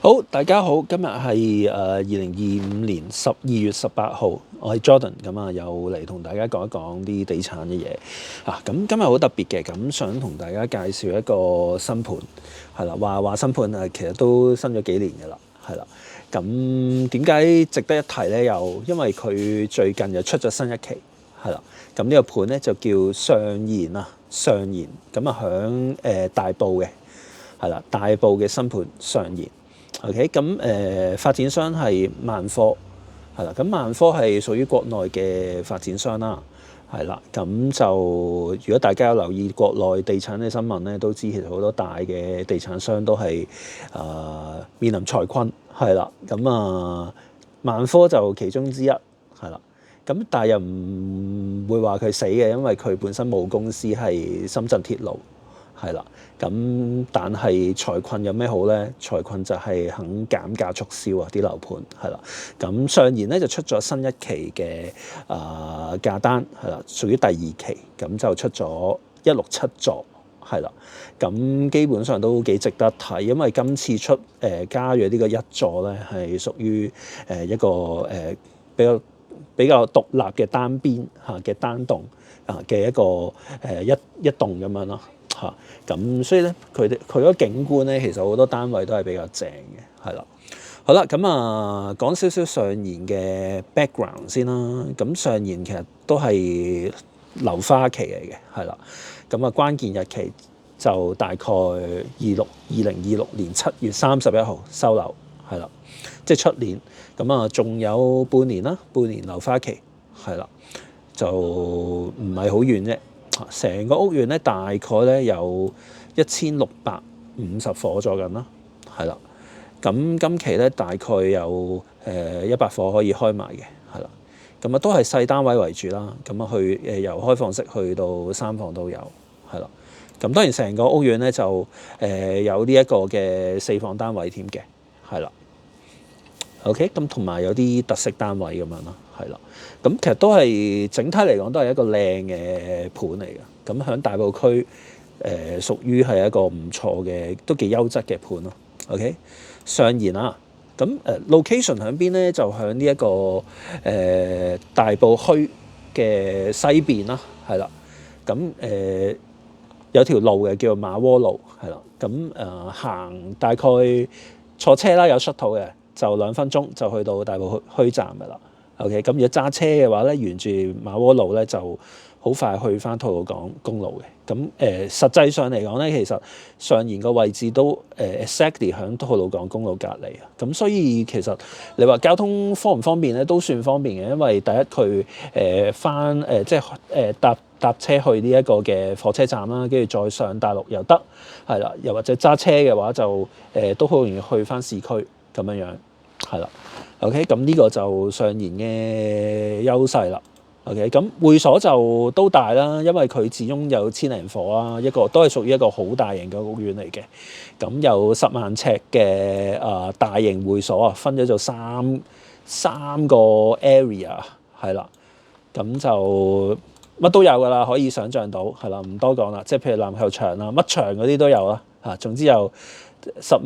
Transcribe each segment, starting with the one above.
好，大家好，今日係2025年12月18號，我係 Jordan，咁啊又嚟同大家講一講啲地產嘅嘢啊。咁今日好特別嘅，咁想同大家介紹一個新盤，係啦，話新盤啊，其實都新咗幾年嘅啦，係啦。咁點解值得一提咧？又因為佢最近又出咗新一期，係啦。咁呢個盤咧就叫上弦啊，上弦咁啊響大埔嘅，係啦，大埔嘅新盤上弦。OK， 咁發展商係萬科，係啦，咁萬科係屬於國內嘅發展商啦，係啦，咁就如果大家有留意國內地產嘅新聞咧，都知其實好多大嘅地產商都係面臨財困，係啦，咁萬科就其中之一，係啦，咁但係又唔會話佢死嘅，因為佢本身母公司係深圳鐵路。係啦，咁但係財困有咩好咧？財困就係肯減價促銷啊！啲樓盤係啦，咁上弦咧就出咗新一期嘅價單係啦，屬於第二期，咁就出咗167座係啦，咁基本上都幾值得睇，因為今次出加咗呢個一座咧，係屬於一個比較獨立嘅單邊嘅單棟嘅一個一棟咁樣咯。咁所以咧，佢嗰個景觀咧，其實好多單位都係比較正嘅，係啦。好啦，咁講少少上弦嘅 background 先啦。咁上弦其實都係樓花期嚟嘅，係啦。咁關鍵日期就大概2026年7月31號收樓，係啦，即係出年。咁仲有半年啦，半年樓花期，係啦，就唔係好遠啫。成個屋苑咧，大概咧有1650伙左右啦，係啦。咁今期咧大概有100伙可以開賣嘅，係啦。咁都係細單位為主啦。咁去由開放式去到3房都有，係啦。咁當然成個屋苑咧就有呢一個嘅4房單位添嘅，係啦。OK， 咁同埋有啲特色單位咁樣咯，係啦。咁其實都係整體嚟講都係一個靚嘅盤嚟嘅。咁喺大埔區屬於係一個唔錯嘅，都幾優質嘅盤咯。OK， 上弦啦。咁location 喺邊咧？就喺呢一個大埔墟嘅西邊啦，係啦。咁有條路嘅叫做馬窩路，係啦。咁行大概坐車啦，有shuttle嘅。就2分鐘就去到大埔墟站嘅啦。OK， 咁如果揸車嘅話咧，沿住馬窩路咧就好快去翻吐露港公路嘅。咁實際上嚟講咧，其實上弦個位置都exactly 響吐露港公路隔離啊。咁所以其實你話交通方唔方便咧，都算方便嘅，因為第一佢即係搭車去呢一個嘅火車站啦，跟住再上大陸又得，係啦，又或者揸車嘅話就都好容易去翻市區咁樣樣。係啦 ，OK， 咁呢個就上弦嘅優勢啦。OK， 咁會所就都大啦，因為佢始終有1000零伙啦，一個都係屬於一個好大型嘅屋苑嚟嘅。咁有10萬尺嘅大型會所啊，分咗做三個 area， 係啦，咁就乜都有噶啦，可以想像到，係啦，唔多講啦，即係譬如籃球場啊、乜場嗰啲都有啦，總之有10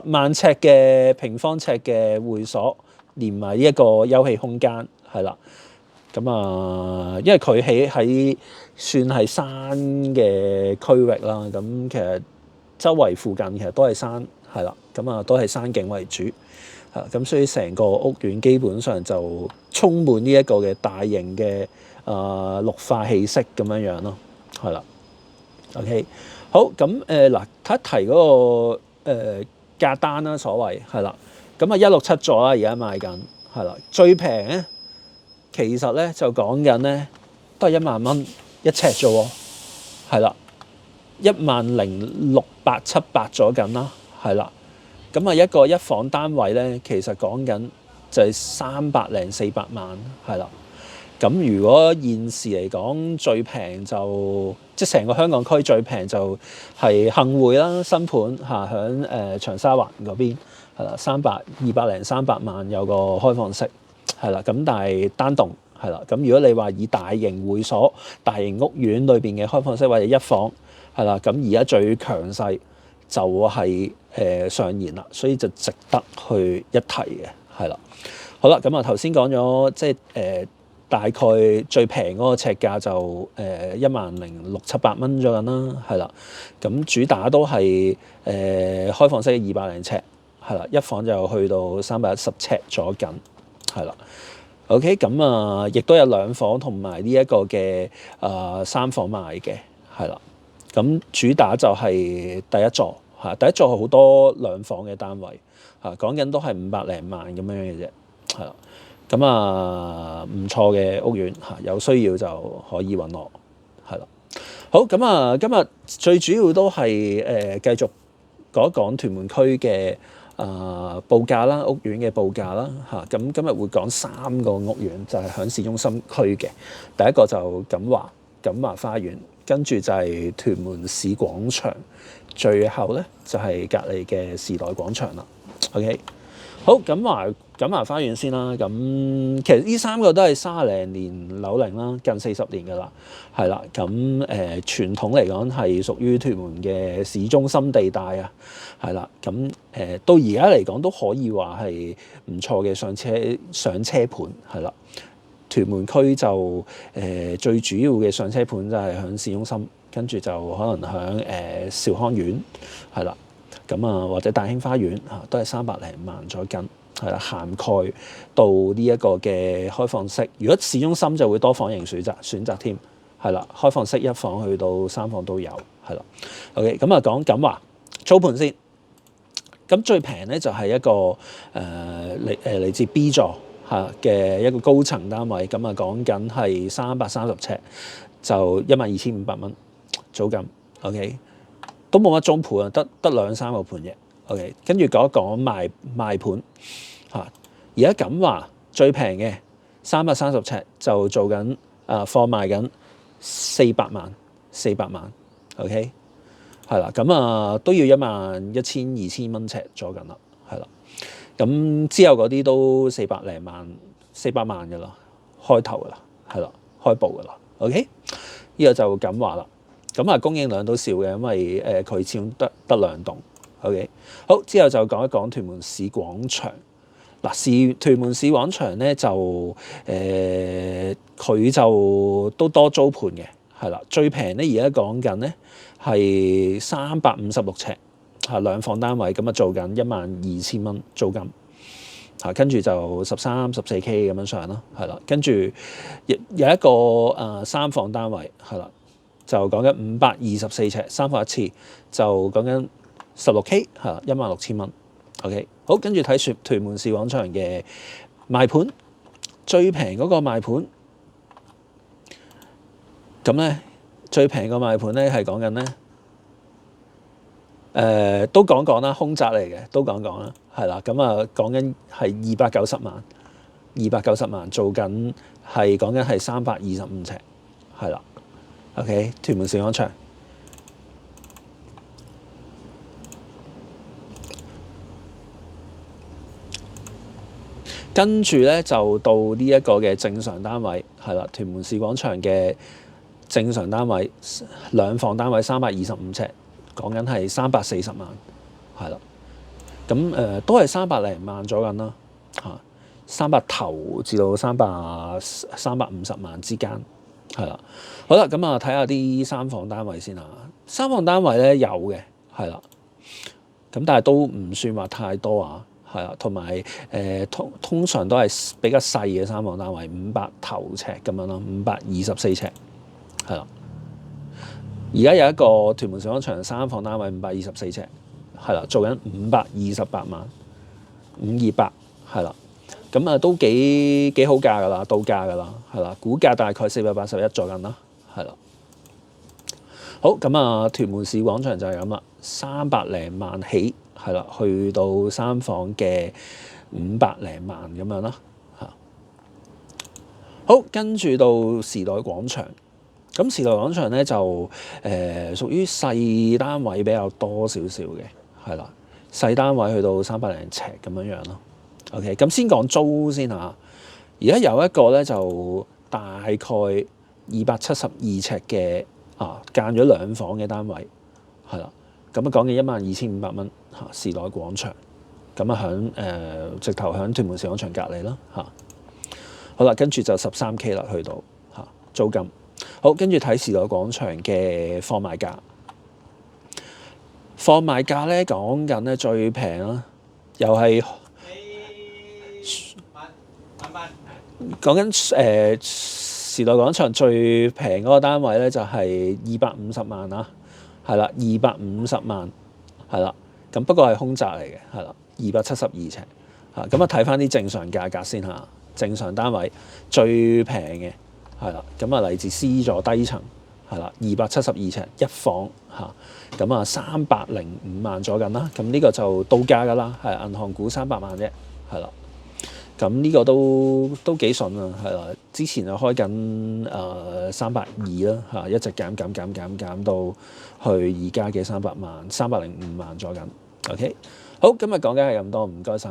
萬尺嘅平方尺嘅會所，連埋呢一個休憩空間，係啦。咁因為佢喺算係山嘅區域啦，咁其實周圍附近其實都係山，係啦。咁都係山景為主，咁所以成個屋苑基本上就充滿呢一個嘅大型嘅綠化氣息咁樣樣咯，係啦。OK。好，咁嗱，提一提嗰個價單啦，所謂係啦，咁167座啦，而家賣緊係啦，最平咧，其實咧就講緊咧都係1萬蚊一尺啫喎，係啦，10600、700咗緊啦，係啦，咁一個一房單位咧，其實講緊就係300零400萬，係啦。咁如果現時嚟講最平就即係成個香港區最平就係幸匯啦，新盤響長沙灣嗰邊係啦，200零300萬有個開放式係啦，咁但係單棟係啦。咁如果你話以大型會所、大型屋苑裏邊嘅開放式或者一房係啦，咁而家最強勢就係、上演啦，所以就值得去一提嘅，係啦。好啦，咁啊頭先講咗即係大概最平嗰個尺價就10,600-700蚊左右啦，係啦。咁主打都係開放式嘅200零尺，係啦，一房就去到310尺左緊，係啦。OK， 咁啊，亦都有2房同埋呢一個嘅3房賣嘅，係啦。咁主打就係第一座嚇，第一座好多2房嘅單位嚇，講緊都係500零萬咁樣嘅啫，係啦。咁啊唔錯嘅屋苑嚇，有需要就可以揾我，係啦。好，咁啊，今日最主要都係繼續講一講屯門區嘅報價啦，屋苑嘅報價啦嚇。咁今日會講3個屋苑，就係響市中心區嘅。第一個就錦華花園，跟住就係屯門市廣場，最後咧就係隔離嘅時代廣場啦。OK， 好，錦華花園先啦。咁其實呢3個都係30零年樓齡啦，近40年㗎啦，係啦。咁傳統嚟講係屬於屯門嘅市中心地帶啊，係啦。咁到而家嚟講都可以話係唔錯嘅上車盤，係啦。屯門區就最主要嘅上車盤就係響市中心，跟住就可能響兆康苑係啦，咁啊或者大興花園嚇都係300零萬左近，係啦，涵蓋到呢一個嘅開放式。如果市中心就會多房型選擇添，係啦，開放式1房去到3房都有，係啦。OK， 咁啊講錦華租盤先，咁最平咧就係一個嚟自 B 座嚇嘅一個高層單位，咁啊講緊係330尺，就12,500蚊租金。OK， 都冇乜中盤啊，得2-3個盤啫。OK， 跟住講一講賣盤嚇。而家錦華最平嘅330尺就做緊貨賣緊400萬。OK， 係啦，咁啊都要11,000-2,000蚊尺咗緊啦，係啦。咁之後嗰啲都400零萬、400萬㗎啦，開頭㗎啦，係啦，開步㗎啦。OK， 呢個就錦華啦。咁啊供應量都少嘅，因為佢始終得2棟。OK， 好，之後就講一講屯門市廣場。嗱，屯門市廣場咧就佢就都多租盤嘅，係啦。最平咧而家講緊咧係356尺。2房單位，咁啊做緊12,000蚊租金，跟住就13-14K 咁樣上啦，係啦。跟住有一個3房單位，係啦，就講緊524尺，3房一次，就講緊16K， 係16,000蚊。OK， 好，跟住睇屯門市廣場嘅賣盤，最平嗰個賣盤，咁咧最平個賣盤咧係講緊咧。都講啦，空宅嚟嘅，都講啦，係啦，咁啊講緊係290萬做緊，係講緊係325尺，係啦。OK， 屯門市廣場，跟住咧就到呢一個嘅正常單位，係啦，屯門市廣場嘅正常單位2房單位325尺。講緊係340萬，係啦，咁都係300零萬咗緊啦，嚇，300頭至到350萬之間，係啦。好啦，咁啊睇下啲3房單位先啊。3房單位咧有嘅，係啦，咁但係都唔算話太多啊，係啦，同埋通常都係比較細嘅3房單位，500頭尺咁樣咯，524尺，係啦。而家有一個屯門市廣場3房單位524尺，係啦，做緊528萬，528，係啦，咁啊都幾好價㗎啦，到價㗎啦，係啦，估價大概481左緊啦，係啦。好，咁啊屯門市廣場就係咁啦，300零萬起，係啦，去到3房嘅500零萬咁樣啦，嚇。好，跟住到時代廣場。咁時代廣場咧就屬於細單位比較多少少嘅，係啦，細單位去到300零尺咁樣咯。OK， 咁先講租先嚇。而家有一個咧就大概272尺嘅間咗2房嘅單位，係啦，咁啊講緊12,500蚊嚇，時代廣場。咁啊響直頭響屯門時廣場隔離啦嚇。好啦，跟住就13K 啦，去到嚇租金。好，跟住睇時代廣場嘅放賣價。放賣價咧講緊咧最平啦，又係講緊時代廣場最平嗰個單位咧就係250萬啦，係啦，250萬係啦。咁不過係空宅嚟嘅，係啦，272尺嚇。咁啊睇翻啲正常價格先嚇，正常單位最平嘅係啦。咁啊嚟自 C 座低層係啦，272尺一房嚇。咁啊305萬左緊啦。咁呢個就到價㗎啦，係銀行股300萬啫，係啦。咁呢個都幾筍啊，係啦。之前就開緊320啦嚇，一直減到去而家嘅300萬，305萬左緊。OK，好，今日講緊係咁多，唔該晒。